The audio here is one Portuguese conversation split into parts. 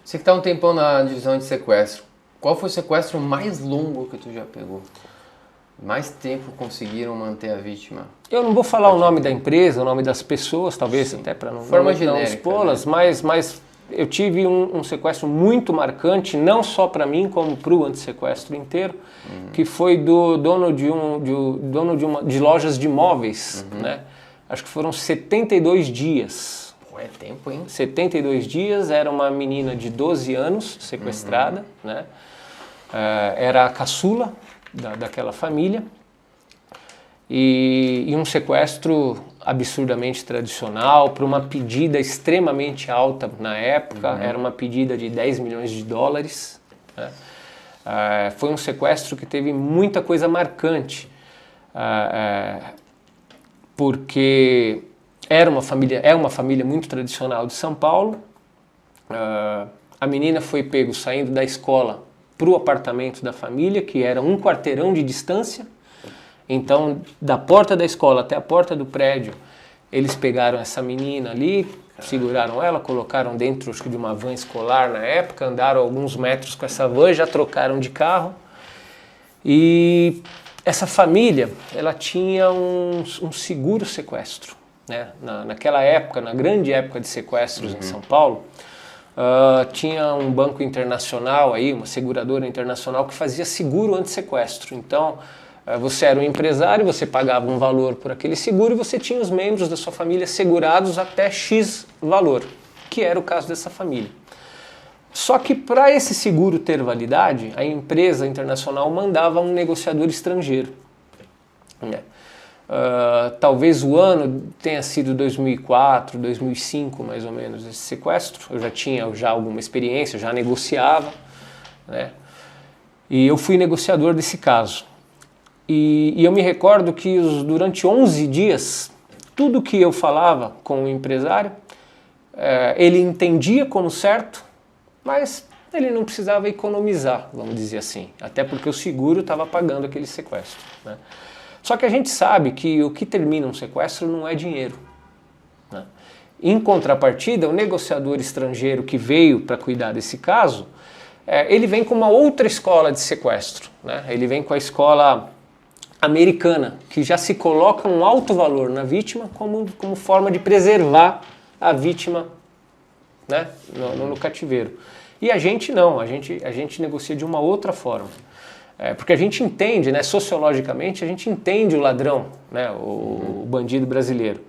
Você que tá um tempão na divisão de sequestro, qual foi o sequestro mais longo que tu já pegou? Mais tempo conseguiram manter a vítima? Eu não vou falar o nome da empresa, o nome das pessoas, talvez até para não expô-las, né? mas eu tive um sequestro muito marcante, não só para mim, como para o antissequestro inteiro, que foi do dono de lojas de imóveis, né? Acho que foram 72 dias. Pô, é tempo, hein? 72 dias, era uma menina de 12 anos sequestrada, né? Era a caçula daquela família. E um sequestro absurdamente tradicional, para uma pedida extremamente alta na época, era uma pedida de 10 milhões de dólares. Né? Foi um sequestro que teve muita coisa marcante, porque é uma família muito tradicional de São Paulo. A menina foi pego saindo da escola para o apartamento da família, que era um quarteirão de distância. Então, da porta da escola até a porta do prédio, eles pegaram essa menina ali, seguraram ela, colocaram dentro acho que de uma van escolar na época, andaram alguns metros com essa van, já trocaram de carro. E essa família, ela tinha um seguro sequestro, né? Naquela época, na grande época de sequestros em São Paulo, tinha um banco internacional aí, uma seguradora internacional que fazia seguro anti-sequestro. Então, você era um empresário, você pagava um valor por aquele seguro e você tinha os membros da sua família segurados até X valor, que era o caso dessa família. Só que para esse seguro ter validade, a empresa internacional mandava um negociador estrangeiro. Talvez o ano tenha sido 2004, 2005 mais ou menos esse sequestro. Eu já tinha alguma experiência, já negociava, né? E eu fui negociador desse caso. E eu me recordo que durante 11 dias, tudo que eu falava com o empresário, ele entendia como certo, mas ele não precisava economizar, vamos dizer assim, até porque o seguro estava pagando aquele sequestro, né? Só que a gente sabe que o que termina um sequestro não é dinheiro, né? Em contrapartida, o negociador estrangeiro que veio para cuidar desse caso, ele vem com uma outra escola de sequestro, né? Ele vem com a escola americana, que já se coloca um alto valor na vítima como forma de preservar a vítima, né, no cativeiro. E a gente não, a gente negocia de uma outra forma. Porque a gente entende, né, sociologicamente, a gente entende o ladrão, né, o bandido brasileiro.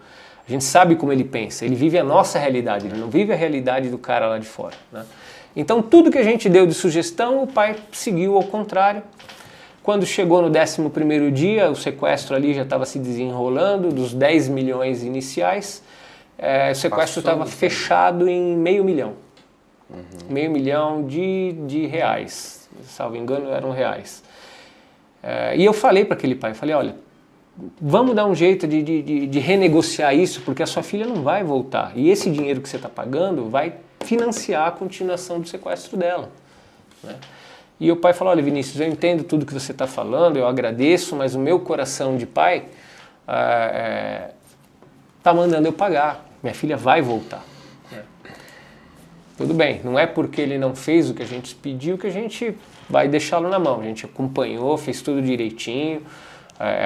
A gente sabe como ele pensa, ele vive a nossa realidade, ele não vive a realidade do cara lá de fora, né? Então tudo que a gente deu de sugestão, o pai seguiu ao contrário. Quando chegou no 11º dia, o sequestro ali já estava se desenrolando, dos 10 milhões iniciais, o sequestro estava fechado em $500 mil. $500 mil de reais, salvo engano eram reais. E eu falei para aquele pai, falei, olha, vamos dar um jeito de renegociar isso, porque a sua filha não vai voltar. E esse dinheiro que você está pagando vai financiar a continuação do sequestro dela, né? E o pai falou, olha Vinícius, eu entendo tudo que você está falando, eu agradeço, mas o meu coração de pai está mandando eu pagar, minha filha vai voltar. Tudo bem, não é porque ele não fez o que a gente pediu que a gente vai deixá-lo na mão, a gente acompanhou, fez tudo direitinho,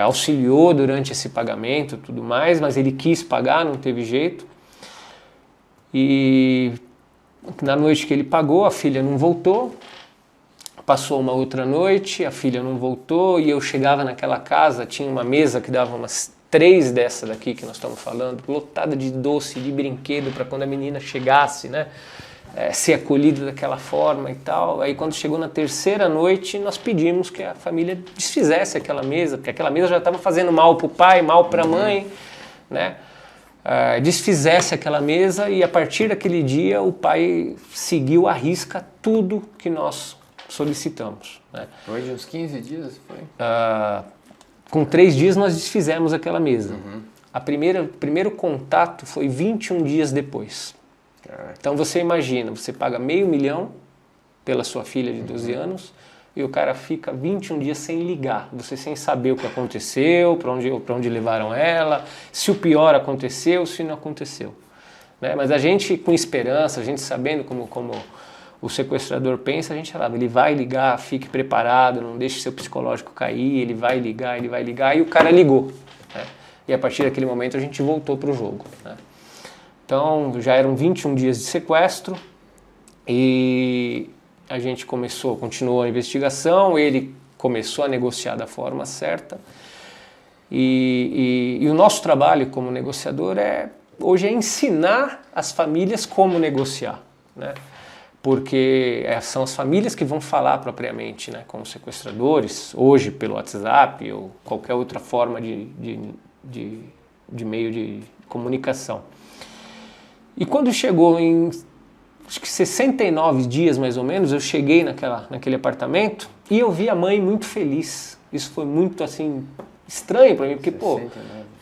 auxiliou durante esse pagamento e tudo mais, mas ele quis pagar, não teve jeito. E na noite que ele pagou, a filha não voltou. Passou uma outra noite, a filha não voltou e eu chegava naquela casa, tinha uma mesa que dava umas 3 dessa daqui que nós estamos falando, lotada de doce, de brinquedo, para quando a menina chegasse, né, ser acolhida daquela forma e tal. Aí quando chegou na 3ª noite, nós pedimos que a família desfizesse aquela mesa, porque aquela mesa já estava fazendo mal para o pai, mal para a mãe, né? Desfizesse aquela mesa e a partir daquele dia o pai seguiu à risca tudo que nós solicitamos, né? Foi de uns 15 dias, foi? Com 3 dias nós desfizemos aquela mesa. O primeiro contato foi 21 dias depois. Então você imagina, você paga $500 mil pela sua filha de 12 anos e o cara fica 21 dias sem ligar, você sem saber o que aconteceu, para onde levaram ela, se o pior aconteceu, se não aconteceu, né? Mas a gente com esperança, a gente sabendo como o sequestrador pensa, a gente falava, ele vai ligar, fique preparado, não deixe seu psicológico cair, ele vai ligar, e o cara ligou, né? E a partir daquele momento a gente voltou para o jogo, né? Então já eram 21 dias de sequestro e a gente continuou a investigação, ele começou a negociar da forma certa e o nosso trabalho como negociador hoje é ensinar as famílias como negociar, né? Porque são as famílias que vão falar propriamente, né, com os sequestradores, hoje pelo WhatsApp ou qualquer outra forma de meio de comunicação. E quando chegou em acho que 69 dias mais ou menos, eu cheguei naquele apartamento e eu vi a mãe muito feliz. Isso foi muito assim estranho para mim, porque 69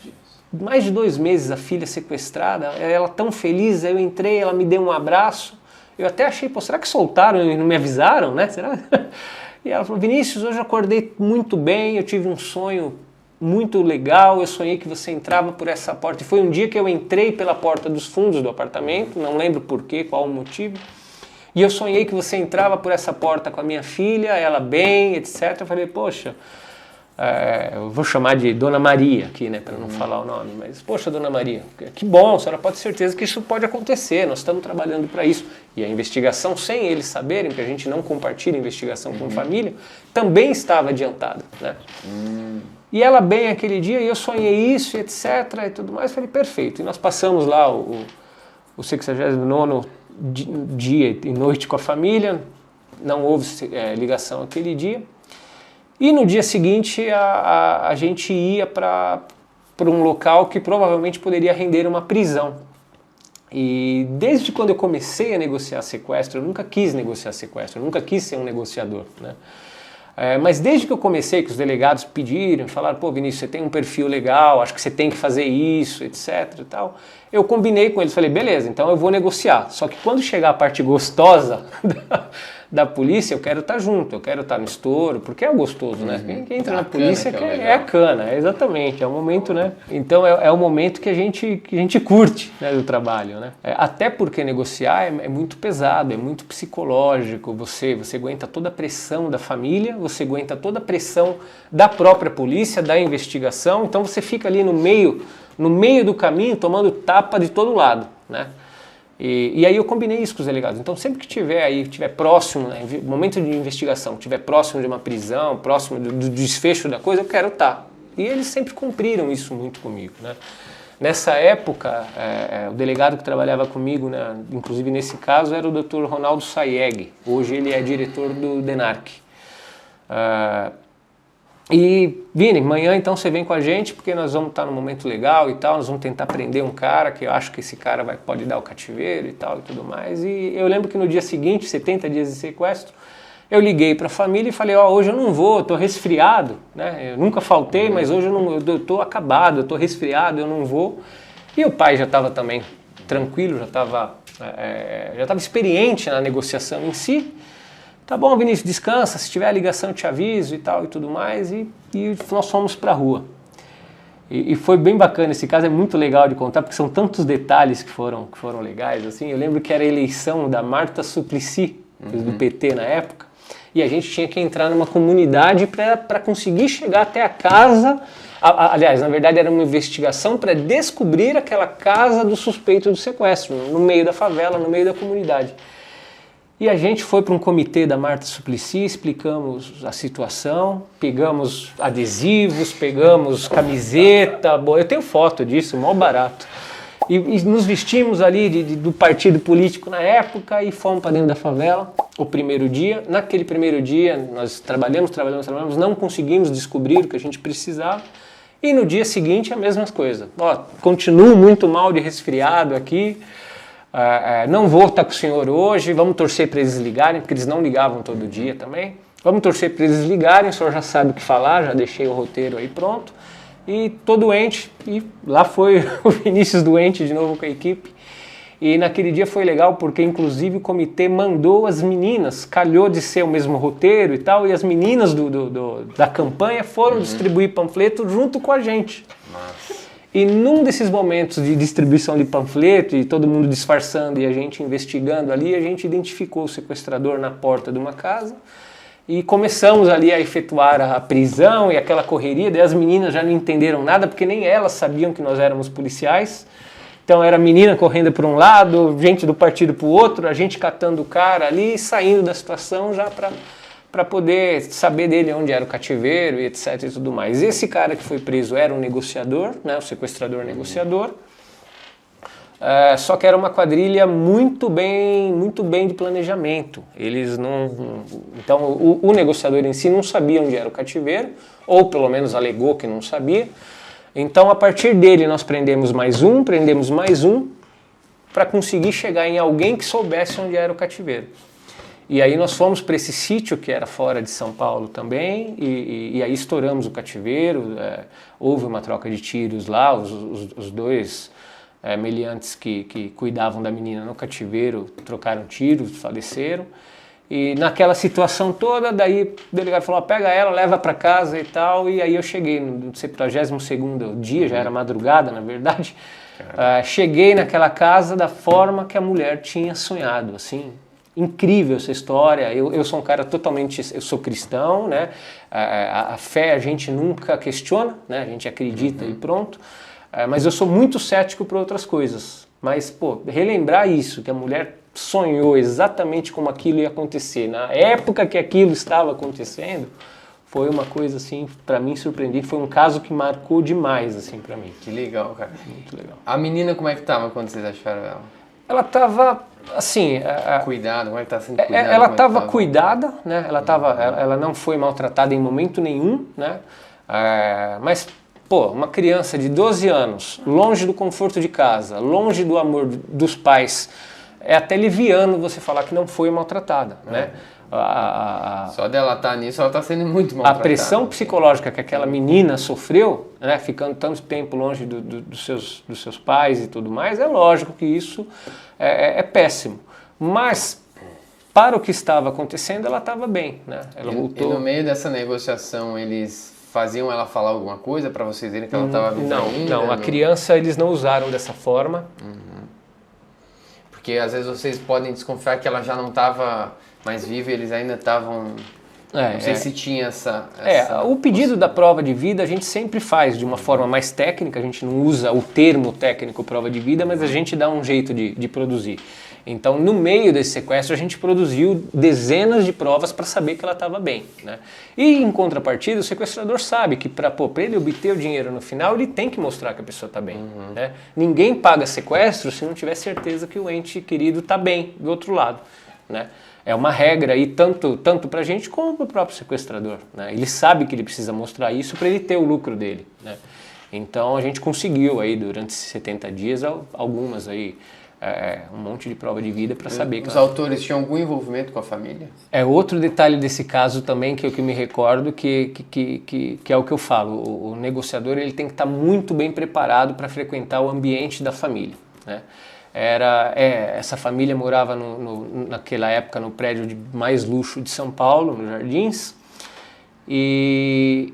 dias. Mais de 2 meses a filha sequestrada, ela tão feliz, aí eu entrei, ela me deu um abraço. Eu até achei, pô, será que soltaram e não me avisaram, né? Será? E ela falou, Vinícius, hoje eu acordei muito bem, eu tive um sonho muito legal, eu sonhei que você entrava por essa porta. E foi um dia que eu entrei pela porta dos fundos do apartamento, não lembro porquê, qual o motivo. E eu sonhei que você entrava por essa porta com a minha filha, ela bem, etc. Eu falei, poxa, eu vou chamar de Dona Maria aqui, né, para não falar o nome, mas, poxa, Dona Maria, que bom, a senhora pode ter certeza que isso pode acontecer, nós estamos trabalhando para isso. E a investigação, sem eles saberem, porque a gente não compartilha a investigação com família, também estava adiantada, né? E ela bem aquele dia, e eu sonhei isso, e etc, e tudo mais, falei, perfeito. E nós passamos lá o 69º dia e noite com a família, não houve ligação aquele dia. E no dia seguinte a gente ia para um local que provavelmente poderia render uma prisão. E desde quando eu comecei a negociar sequestro, eu nunca quis negociar sequestro, eu nunca quis ser um negociador, né? Mas desde que eu comecei, que os delegados pediram, falaram, pô, Vinícius, você tem um perfil legal, acho que você tem que fazer isso, etc e tal, eu combinei com eles, falei, beleza, então eu vou negociar. Só que quando chegar a parte gostosa da polícia, eu quero estar junto, eu quero estar no estouro, porque é o gostoso, né? Quem entra na polícia é a cana, exatamente, é o momento, né? Então é o momento que a gente curte, né, do trabalho, né? Até porque negociar é muito pesado, é muito psicológico, você aguenta toda a pressão da família, você aguenta toda a pressão da própria polícia, da investigação, então você fica ali no meio do caminho, tomando tapa de todo lado, né? E aí eu combinei isso com os delegados. Então sempre que tiver próximo, né, momento de investigação, tiver próximo de uma prisão, próximo do desfecho da coisa, eu quero estar. E eles sempre cumpriram isso muito comigo, né? Nessa época, o delegado que trabalhava comigo, né, inclusive nesse caso, era o Dr. Ronaldo Sayeg. Hoje ele é diretor do DENARC. E, Vini, amanhã então você vem com a gente, porque nós vamos estar num momento legal e tal, nós vamos tentar prender um cara, que eu acho que esse cara pode dar o cativeiro e tal e tudo mais. E eu lembro que no dia seguinte, 70 dias de sequestro, eu liguei para a família e falei, hoje eu não vou, eu tô resfriado, né? Eu nunca faltei, mas hoje eu tô acabado, eu tô resfriado, eu não vou. E o pai já estava também tranquilo, já estava experiente na negociação em si. Tá bom, Vinícius, descansa, se tiver a ligação eu te aviso e tal e tudo mais, e nós fomos pra rua. E foi bem bacana, esse caso é muito legal de contar, porque são tantos detalhes que foram legais, assim. Eu lembro que era a eleição da Marta Suplicy, do PT na época, e a gente tinha que entrar numa comunidade para conseguir chegar até a casa, aliás, na verdade era uma investigação para descobrir aquela casa do suspeito do sequestro, no meio da favela, no meio da comunidade. E a gente foi para um comitê da Marta Suplicy, explicamos a situação, pegamos adesivos, pegamos camiseta, eu tenho foto disso, mó barato. E nos vestimos ali do partido político na época e fomos para dentro da favela o primeiro dia. Naquele primeiro dia nós trabalhamos, não conseguimos descobrir o que a gente precisava. E no dia seguinte a mesma coisa. Continuo muito mal de resfriado aqui. Não vou estar com o senhor hoje, vamos torcer para eles ligarem, porque eles não ligavam todo dia também. Vamos torcer para eles ligarem, o senhor já sabe o que falar, já deixei o roteiro aí pronto. E tô doente, e lá foi o Vinícius doente de novo com a equipe. E naquele dia foi legal porque inclusive o comitê mandou as meninas, calhou de ser o mesmo roteiro e tal, e as meninas da campanha foram distribuir panfleto junto com a gente. Nossa. E num desses momentos de distribuição de panfleto e todo mundo disfarçando e a gente investigando ali, a gente identificou o sequestrador na porta de uma casa e começamos ali a efetuar a prisão e aquela correria. Daí as meninas já não entenderam nada porque nem elas sabiam que nós éramos policiais. Então era menina correndo para um lado, gente do partido para o outro, a gente catando o cara ali e saindo da situação já para poder saber dele onde era o cativeiro e etc e tudo mais. Esse cara que foi preso era um negociador, né, o sequestrador negociador, só que era uma quadrilha muito bem de planejamento. Eles não, então o negociador em si não sabia onde era o cativeiro, ou pelo menos alegou que não sabia. Então a partir dele nós prendemos mais um para conseguir chegar em alguém que soubesse onde era o cativeiro. E aí nós fomos para esse sítio que era fora de São Paulo também, e aí estouramos o cativeiro, houve uma troca de tiros lá, os dois meliantes que cuidavam da menina no cativeiro trocaram tiros, faleceram. E naquela situação toda, daí o delegado falou, pega ela, leva para casa e tal, e aí eu cheguei no 72º dia, já era madrugada na verdade, cheguei naquela casa da forma que a mulher tinha sonhado, assim. Incrível essa história. Eu sou um cara totalmente, eu sou cristão, né? A fé a gente nunca questiona, né? A gente acredita e pronto. Mas eu sou muito cético para outras coisas. Mas, pô, relembrar isso, que a mulher sonhou exatamente como aquilo ia acontecer, na época que aquilo estava acontecendo, foi uma coisa, assim, para mim surpreendente. Foi um caso que marcou demais, assim, para mim. Que legal, cara. Muito legal. A menina, como é que tava quando vocês acharam ela? Ela tava, assim... Cuidado, como é que tá sendo cuidada? Ela estava cuidada, né? Ela não foi maltratada em momento nenhum, né? Mas, pô, uma criança de 12 anos, longe do conforto de casa, longe do amor dos pais, é até liviano você falar que não foi maltratada, né? Só dela estar nisso, ela está sendo muito maltratada. A pressão psicológica que aquela menina sofreu, né, ficando tanto tempo longe dos seus pais e tudo mais, é lógico que isso é péssimo. Mas, para o que estava acontecendo, ela estava bem, né? Ela voltou. E no meio dessa negociação, eles faziam ela falar alguma coisa para vocês verem que ela estava viva ainda? Não, a criança eles não usaram dessa forma. Porque às vezes vocês podem desconfiar que ela já não estava mais viva e eles ainda estavam... não sei se tinha essa o pedido da prova de vida a gente sempre faz de uma forma mais técnica, a gente não usa o termo técnico prova de vida, mas a gente dá um jeito de produzir. Então, no meio desse sequestro, a gente produziu dezenas de provas para saber que ela estava bem, né? E, em contrapartida, o sequestrador sabe que para ele obter o dinheiro no final, ele tem que mostrar que a pessoa está bem, né? Ninguém paga sequestro se não tiver certeza que o ente querido está bem do outro lado, né? É uma regra aí tanto para a gente como para o próprio sequestrador, né? Ele sabe que ele precisa mostrar isso para ele ter o lucro dele, né? Então, a gente conseguiu aí, durante esses 70 dias, algumas aí... um monte de prova de vida para saber que os autores tinham algum envolvimento com a família? É outro detalhe desse caso também que eu me recordo que é o que eu falo, o negociador ele tem que estar muito bem preparado para frequentar o ambiente da família, né? Essa família morava naquela época no prédio de mais luxo de São Paulo, nos Jardins, e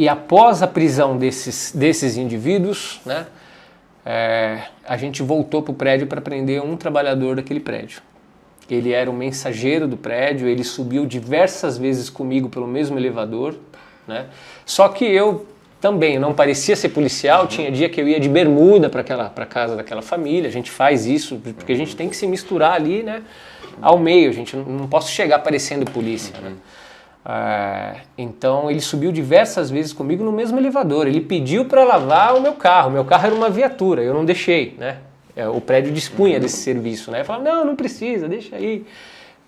após a prisão desses indivíduos, né, a gente voltou para o prédio para prender um trabalhador daquele prédio. Ele era o mensageiro do prédio, ele subiu diversas vezes comigo pelo mesmo elevador, né? Só que eu também não parecia ser policial, tinha dia que eu ia de bermuda para casa daquela família, a gente faz isso porque a gente tem que se misturar ali, né, ao meio, a gente não posso chegar parecendo polícia, né? Então ele subiu diversas vezes comigo no mesmo elevador. Ele pediu para lavar o meu carro era uma viatura, eu não deixei, né? O prédio dispunha desse serviço, né? Eu falava, não precisa, deixa aí.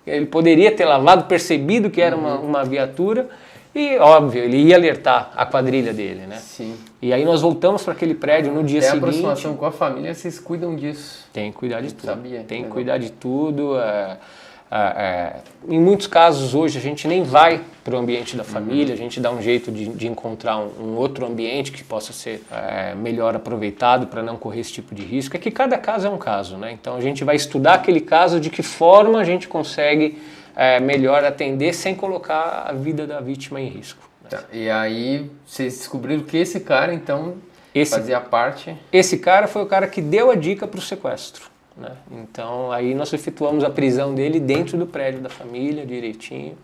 Ele poderia ter lavado, percebido que era uma viatura e, óbvio, ele ia alertar a quadrilha dele, né? Sim. E aí nós voltamos para aquele prédio no dia seguinte. A aproximação com a família, vocês cuidam disso? Tem que cuidar de tudo. Sabia. Tem que cuidar de tudo. Em muitos casos hoje a gente nem vai para o ambiente da família, a gente dá um jeito de encontrar um outro ambiente que possa ser melhor aproveitado para não correr esse tipo de risco. É que cada caso é um caso, né? Então a gente vai estudar aquele caso, de que forma a gente consegue melhor atender sem colocar a vida da vítima em risco. Tá. E aí vocês descobriram que esse cara então fazia parte... Esse cara foi o cara que deu a dica para o sequestro, né? Então aí nós efetuamos a prisão dele dentro do prédio da família, direitinho.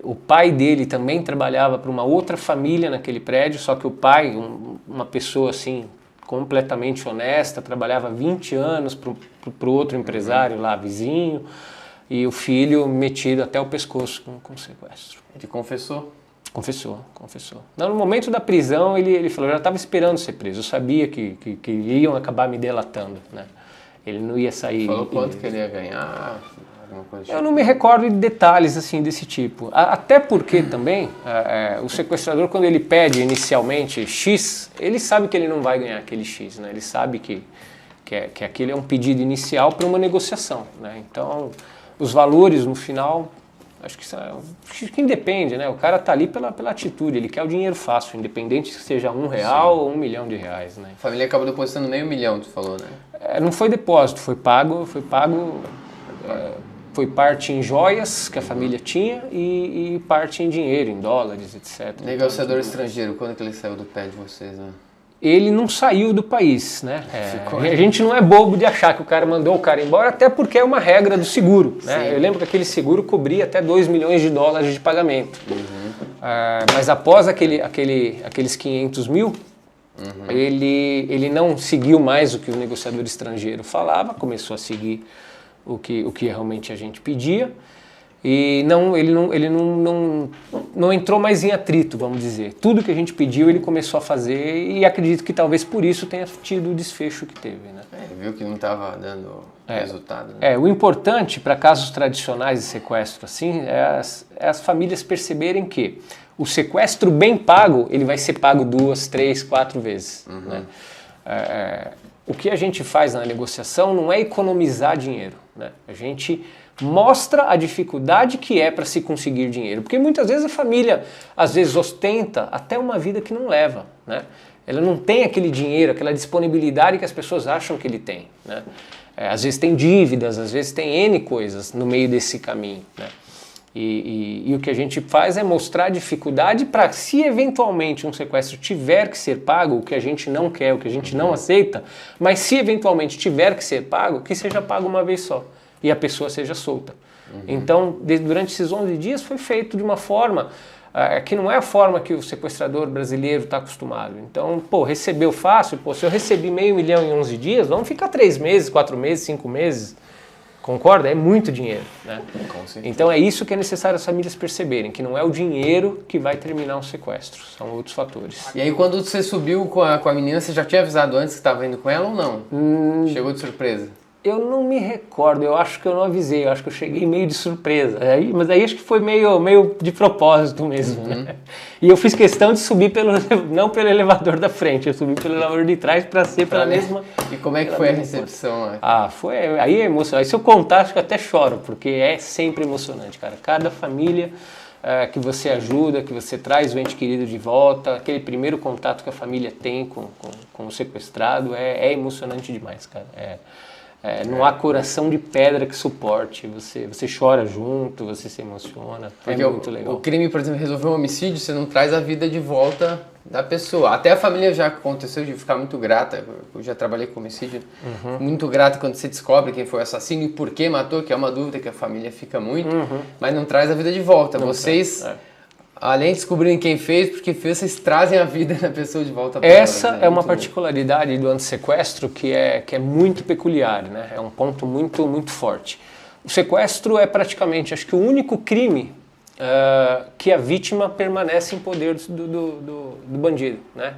O pai dele também trabalhava para uma outra família naquele prédio, só que o pai, uma pessoa assim completamente honesta, trabalhava 20 anos para o outro empresário lá, vizinho, e o filho metido até o pescoço com sequestro. Ele confessou? Confessou. Não, no momento da prisão ele falou, eu já estava esperando ser preso, eu sabia que iam acabar me delatando, né? Ele não ia sair... Falou quanto que ele ia ganhar? Alguma coisa Eu não me recordo de detalhes assim desse tipo. Até porque também o sequestrador, quando ele pede inicialmente X, ele sabe que ele não vai ganhar aquele X, né? Ele sabe que aquele é um pedido inicial para uma negociação, né? Então, os valores no final... Acho que independe, né? O cara tá ali pela atitude, ele quer o dinheiro fácil, independente se seja R$1 ou R$1 milhão, né? A família acabou depositando R$500 mil, tu falou, né? Não foi depósito, foi parte em joias que a família tinha e parte em dinheiro, em dólares, etc. Negociador estrangeiro, quando que ele saiu do pé de vocês, né? Ele não saiu do país, né? A gente não é bobo de achar que o cara mandou o cara embora, até porque é uma regra do seguro, né? Eu lembro que aquele seguro cobria até $2 milhões de pagamento. Mas após aqueles 500 mil, ele não seguiu mais o que o negociador estrangeiro falava, começou a seguir o que realmente a gente pedia. E ele não entrou mais em atrito, vamos dizer. Tudo que a gente pediu ele começou a fazer e acredito que talvez por isso tenha tido o desfecho que teve, né? Viu que não estava dando resultado, né? O importante para casos tradicionais de sequestro assim é as famílias perceberem que o sequestro bem pago ele vai ser pago 2, 3, 4 vezes, né? O que a gente faz na negociação não é economizar dinheiro, né? A gente mostra a dificuldade que é para se conseguir dinheiro, porque muitas vezes a família às vezes ostenta até uma vida que não leva, né? Ela não tem aquele dinheiro, aquela disponibilidade que as pessoas acham que ele tem, né? Às vezes tem dívidas, às vezes tem N coisas no meio desse caminho, né? E o que a gente faz é mostrar a dificuldade para, se eventualmente um sequestro tiver que ser pago, o que a gente não quer, o que a gente não aceita, mas se eventualmente tiver que ser pago, que seja pago uma vez só e a pessoa seja solta. Então, durante esses 11 dias foi feito de uma forma que não é a forma que o sequestrador brasileiro está acostumado. Então, recebeu fácil, se eu recebi R$500 mil em 11 dias, vamos ficar 3 meses, 4 meses, 5 meses. Concorda? É muito dinheiro, né? Então é isso que é necessário as famílias perceberem, que não é o dinheiro que vai terminar um sequestro, são outros fatores. E aí quando você subiu com a menina, você já tinha avisado antes que estava indo com ela ou não? Chegou de surpresa? Eu não me recordo, eu acho que eu não avisei, eu acho que eu cheguei meio de surpresa, mas aí acho que foi meio de propósito mesmo, né? E eu fiz questão de subir não pelo elevador da frente, eu subi pelo elevador de trás para ser pela mesma... E como é que foi a recepção? Aí é emocionante, se eu contar acho que eu até choro, porque é sempre emocionante, cara, cada família que você ajuda, que você traz o ente querido de volta, aquele primeiro contato que a família tem com o sequestrado é emocionante demais, cara, não há coração de pedra que suporte, você chora junto, você se emociona, porque é muito legal. O crime, por exemplo, resolver um homicídio, você não traz a vida de volta da pessoa. Até a família já aconteceu de ficar muito grata, eu já trabalhei com homicídio, muito grata quando você descobre quem foi o assassino e por que matou, que é uma dúvida que a família fica muito, mas não traz a vida de volta. Não vocês... Além de descobrirem quem fez, porque fez, vocês trazem a vida da pessoa de volta para essa ela, né? É uma particularidade do antissequestro que é muito peculiar, né? É um ponto muito, muito forte. O sequestro é praticamente, acho que o único crime que a vítima permanece em poder do bandido, né?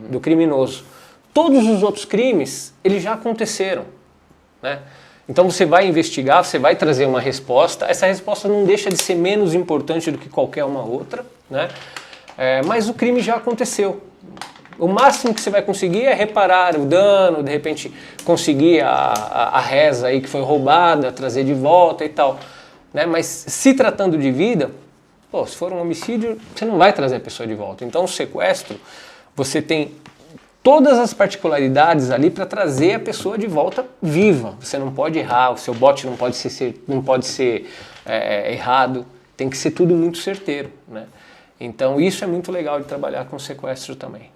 Do criminoso. Todos os outros crimes, eles já aconteceram, né? Então você vai investigar, você vai trazer uma resposta, essa resposta não deixa de ser menos importante do que qualquer uma outra, né? Mas o crime já aconteceu. O máximo que você vai conseguir é reparar o dano, de repente conseguir a reza aí que foi roubada, trazer de volta e tal, né? Mas se tratando de vida, se for um homicídio, você não vai trazer a pessoa de volta. Então o sequestro, você tem todas as particularidades ali para trazer a pessoa de volta viva. Você não pode errar, o seu bote não pode ser errado, tem que ser tudo muito certeiro, né? Então isso é muito legal de trabalhar com sequestro também.